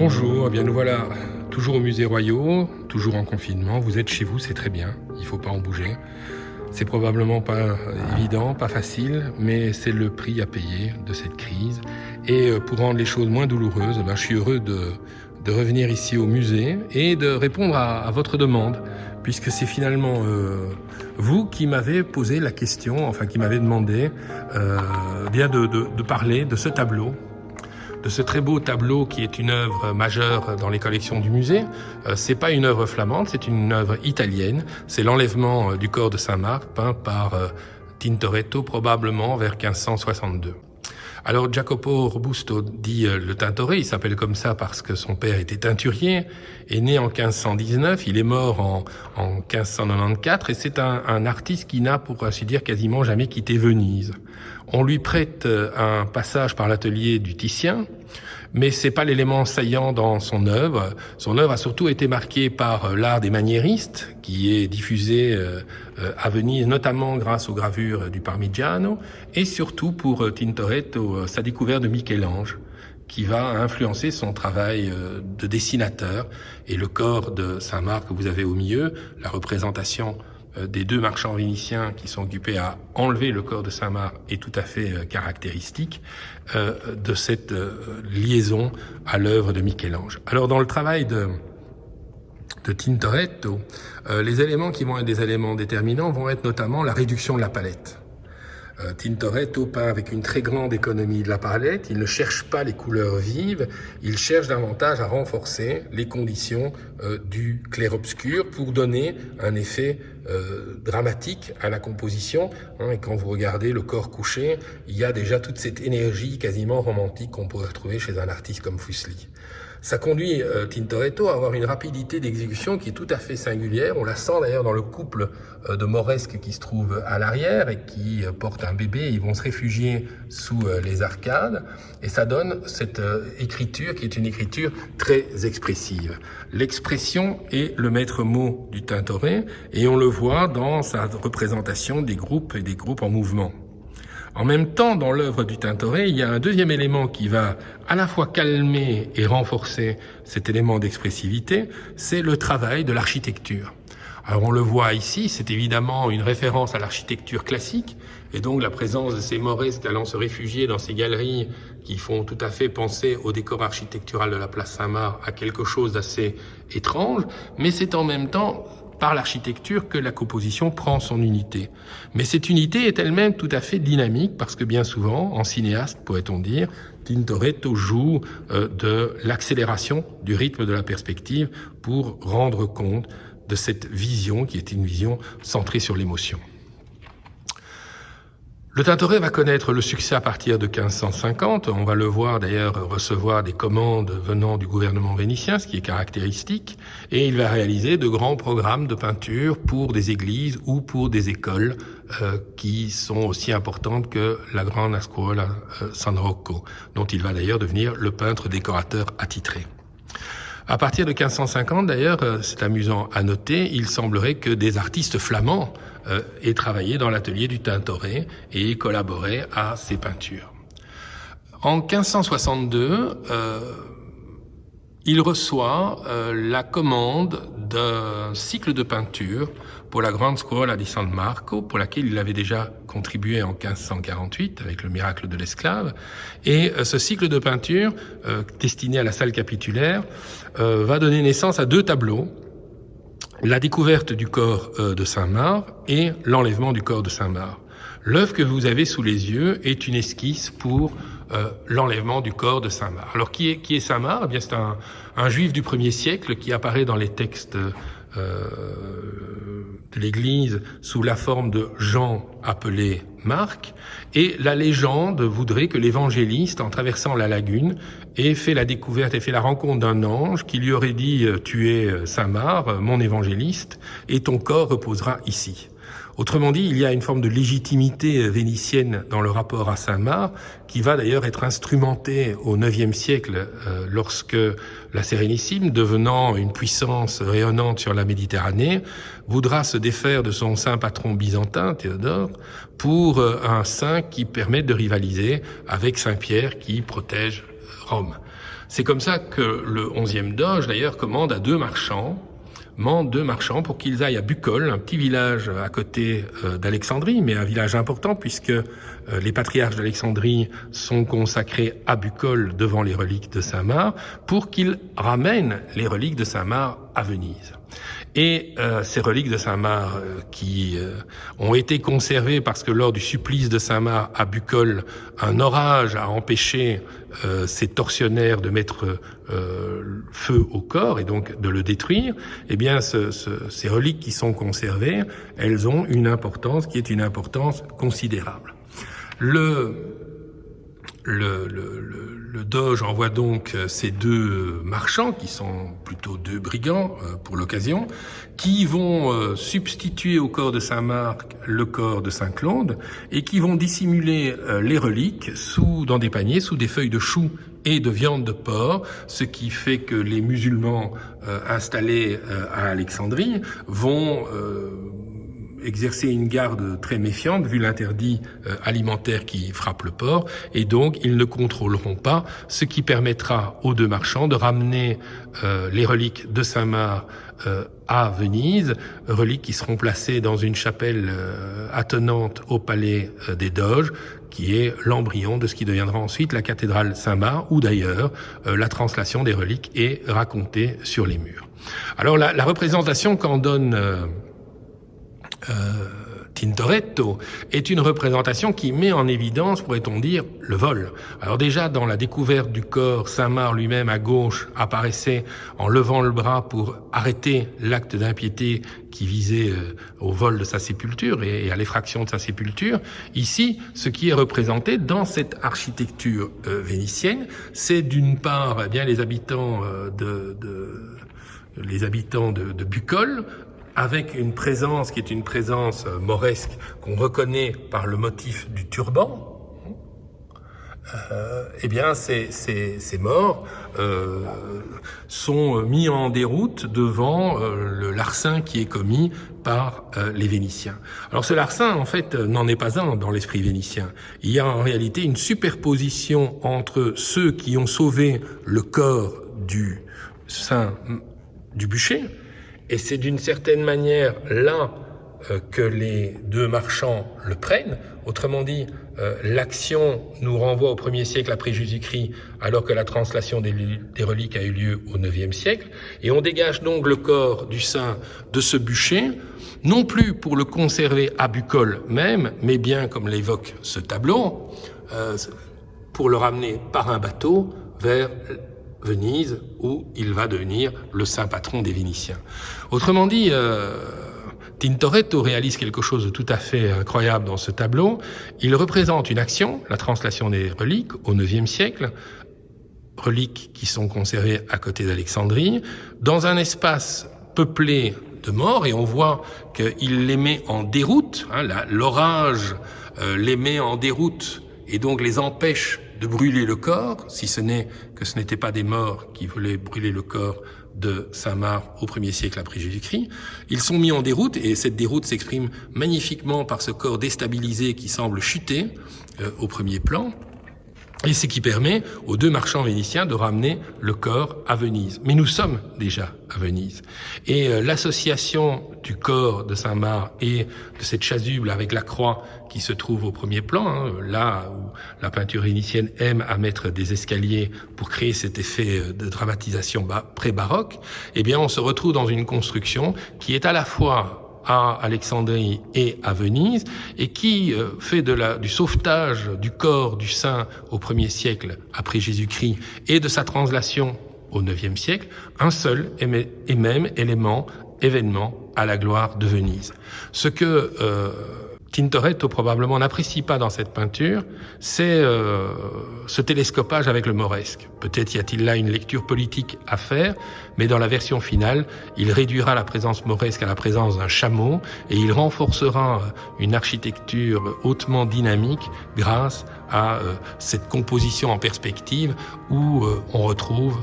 Bonjour, eh bien nous voilà toujours au musée Royaux, toujours en confinement. Vous êtes chez vous, c'est très bien, il ne faut pas en bouger. C'est probablement pas évident, pas facile, mais c'est le prix à payer de cette crise. Et pour rendre les choses moins douloureuses, je suis heureux de revenir ici au musée et de répondre à votre demande, puisque c'est finalement vous qui m'avez posé la question, enfin qui m'avez demandé de parler de ce tableau, de ce très beau tableau qui est une œuvre majeure dans les collections du musée. C'est pas une œuvre flamande, c'est une œuvre italienne. C'est l'enlèvement du corps de Saint-Marc, peint par Tintoretto, probablement vers 1562. Alors Jacopo Robusto dit le Tintoret, il s'appelle comme ça parce que son père était teinturier, est né en 1519, il est mort en 1594 et c'est un artiste qui n'a, pour ainsi dire, quasiment jamais quitté Venise. On lui prête un passage par l'atelier du Titien, mais c'est pas l'élément saillant dans son œuvre. Son œuvre a surtout été marquée par l'art des maniéristes, qui est diffusé à Venise, notamment grâce aux gravures du Parmigiano, et surtout pour Tintoretto, sa découverte de Michel-Ange, qui va influencer son travail de dessinateur. Et le corps de Saint-Marc que vous avez au milieu, la représentation des deux marchands vénitiens qui sont occupés à enlever le corps de Saint-Marc est tout à fait caractéristique de cette liaison à l'œuvre de Michel-Ange. Alors dans le travail de Tintoretto, les éléments qui vont être des éléments déterminants vont être notamment la réduction de la palette. Tintoretto peint avec une très grande économie de la palette, il ne cherche pas les couleurs vives, il cherche davantage à renforcer les conditions du clair-obscur pour donner un effet dramatique à la composition. Et quand vous regardez le corps couché, il y a déjà toute cette énergie quasiment romantique qu'on pourrait retrouver chez un artiste comme Fuseli. Ça conduit Tintoretto à avoir une rapidité d'exécution qui est tout à fait singulière. On la sent d'ailleurs dans le couple de Moresque qui se trouve à l'arrière et qui porte un bébé. Ils vont se réfugier sous les arcades et ça donne cette écriture qui est une écriture très expressive. L'expression est le maître mot du Tintoret et on le voit dans sa représentation des groupes et des groupes en mouvement. En même temps, dans l'œuvre du Tintoret, il y a un deuxième élément qui va à la fois calmer et renforcer cet élément d'expressivité, c'est le travail de l'architecture. Alors on le voit ici, c'est évidemment une référence à l'architecture classique, et donc la présence de ces Moresques allant se réfugier dans ces galeries qui font tout à fait penser au décor architectural de la place Saint-Marc à quelque chose d'assez étrange, mais c'est en même temps par l'architecture que la composition prend son unité. Mais cette unité est elle-même tout à fait dynamique parce que bien souvent, en cinéaste, pourrait-on dire, Tintoretto joue de l'accélération du rythme de la perspective pour rendre compte de cette vision qui est une vision centrée sur l'émotion. Le Tintoret va connaître le succès à partir de 1550. On va le voir d'ailleurs recevoir des commandes venant du gouvernement vénitien, ce qui est caractéristique. Et il va réaliser de grands programmes de peinture pour des églises ou pour des écoles qui sont aussi importantes que la Grande Scuola San Rocco, dont il va d'ailleurs devenir le peintre décorateur attitré. À partir de 1550, d'ailleurs, c'est amusant à noter, il semblerait que des artistes flamands aient travaillé dans l'atelier du Tintoret et collaboré à ses peintures. En 1562, il reçoit la commande d'un cycle de peinture pour la Grande Scuola di San Marco, pour laquelle il avait déjà contribué en 1548 avec le miracle de l'esclave. Et ce cycle de peinture, destiné à la salle capitulaire, va donner naissance à deux tableaux, la découverte du corps de Saint-Marc et l'enlèvement du corps de Saint-Marc. L'œuvre que vous avez sous les yeux est une esquisse pour l'enlèvement du corps de Saint-Marc. Alors qui est Saint-Marc ? Eh bien, c'est un juif du 1er siècle qui apparaît dans les textes de l'Église sous la forme de Jean appelé Marc, et la légende voudrait que l'évangéliste, en traversant la lagune, ait fait la découverte et fait la rencontre d'un ange qui lui aurait dit « Tu es Saint-Marc, mon évangéliste, et ton corps reposera ici ». Autrement dit, il y a une forme de légitimité vénitienne dans le rapport à Saint-Marc, qui va d'ailleurs être instrumentée au IXe siècle lorsque la Sérénissime, devenant une puissance rayonnante sur la Méditerranée, voudra se défaire de son saint patron byzantin, Théodore, pour un saint qui permette de rivaliser avec Saint-Pierre qui protège Rome. C'est comme ça que le 11e doge, d'ailleurs, commande à deux marchands pour qu'ils aillent à Bucol, un petit village à côté d'Alexandrie, mais un village important puisque les patriarches d'Alexandrie sont consacrés à Bucol devant les reliques de Saint-Marc, pour qu'ils ramènent les reliques de Saint-Marc à Venise. Et ces reliques de Saint-Marc qui ont été conservées parce que lors du supplice de Saint-Marc à Bucol, un orage a empêché ces tortionnaires de mettre feu au corps et donc de le détruire. Eh bien, ces reliques qui sont conservées, elles ont une importance qui est une importance considérable. Le doge envoie donc ces deux marchands, qui sont plutôt deux brigands pour l'occasion, qui vont substituer au corps de Saint-Marc le corps de Saint-Claude et qui vont dissimuler les reliques dans des paniers, sous des feuilles de chou et de viande de porc, ce qui fait que les musulmans installés à Alexandrie vont exercer une garde très méfiante vu l'interdit alimentaire qui frappe le porc, et donc ils ne contrôleront pas, ce qui permettra aux deux marchands de ramener les reliques de Saint-Marc à Venise, reliques qui seront placées dans une chapelle attenante au palais des Doges, qui est l'embryon de ce qui deviendra ensuite la cathédrale Saint-Marc, où d'ailleurs la translation des reliques est racontée sur les murs. Alors la représentation qu'en donne Tintoretto est une représentation qui met en évidence, pourrait-on dire, le vol. Alors déjà, dans la découverte du corps, Saint-Marc lui-même à gauche apparaissait en levant le bras pour arrêter l'acte d'impiété qui visait au vol de sa sépulture et à l'effraction de sa sépulture. Ici, ce qui est représenté dans cette architecture vénitienne, c'est d'une part eh bien les habitants de Bucol, avec une présence qui est une présence mauresque qu'on reconnaît par le motif du turban. Eh bien, ces morts sont mis en déroute devant le larcin qui est commis par les Vénitiens. Alors ce larcin, en fait, n'en est pas un dans l'esprit vénitien. Il y a en réalité une superposition entre ceux qui ont sauvé le corps du saint du bûcher, et c'est d'une certaine manière là que les deux marchands le prennent. Autrement dit, l'action nous renvoie au 1er siècle après Jésus-Christ, alors que la translation des reliques a eu lieu au 9e siècle. Et on dégage donc le corps du saint de ce bûcher, non plus pour le conserver à Bucol même, mais bien, comme l'évoque ce tableau, pour le ramener par un bateau vers Venise, où il va devenir le saint patron des Vénitiens. Autrement dit, Tintoretto réalise quelque chose de tout à fait incroyable dans ce tableau. Il représente une action, la translation des reliques au 9e siècle, reliques qui sont conservées à côté d'Alexandrie, dans un espace peuplé de morts, et on voit qu'il les met en déroute, l'orage les met en déroute et donc les empêche de brûler le corps, si ce n'est que ce n'étaient pas des morts qui voulaient brûler le corps de Saint-Marc au 1er siècle après Jésus-Christ. Ils sont mis en déroute, et cette déroute s'exprime magnifiquement par ce corps déstabilisé qui semble chuter au premier plan. Et ce qui permet aux deux marchands vénitiens de ramener le corps à Venise. Mais nous sommes déjà à Venise. Et l'association du corps de Saint-Marc et de cette chasuble avec la croix qui se trouve au premier plan, là où la peinture vénitienne aime à mettre des escaliers pour créer cet effet de dramatisation pré-baroque, eh bien on se retrouve dans une construction qui est à la fois à Alexandrie et à Venise, et qui fait du sauvetage du corps du saint au 1er siècle après Jésus-Christ et de sa translation au 9e siècle, un seul et même événement à la gloire de Venise. Ce que Tintoretto probablement n'apprécie pas dans cette peinture, c'est ce télescopage avec le mauresque. Peut-être y a-t-il là une lecture politique à faire, mais dans la version finale, il réduira la présence mauresque à la présence d'un chameau, et il renforcera une architecture hautement dynamique grâce à cette composition en perspective où on retrouve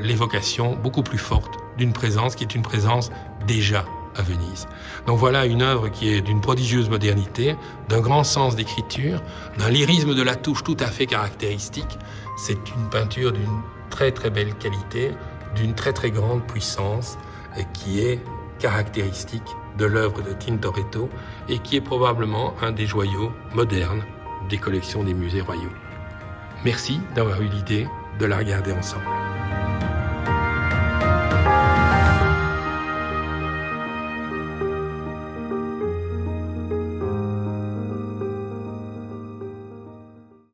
l'évocation beaucoup plus forte d'une présence qui est une présence déjà à Venise. Donc voilà une œuvre qui est d'une prodigieuse modernité, d'un grand sens d'écriture, d'un lyrisme de la touche tout à fait caractéristique. C'est une peinture d'une très très belle qualité, d'une très très grande puissance, et qui est caractéristique de l'œuvre de Tintoretto et qui est probablement un des joyaux modernes des collections des musées royaux. Merci d'avoir eu l'idée de la regarder ensemble.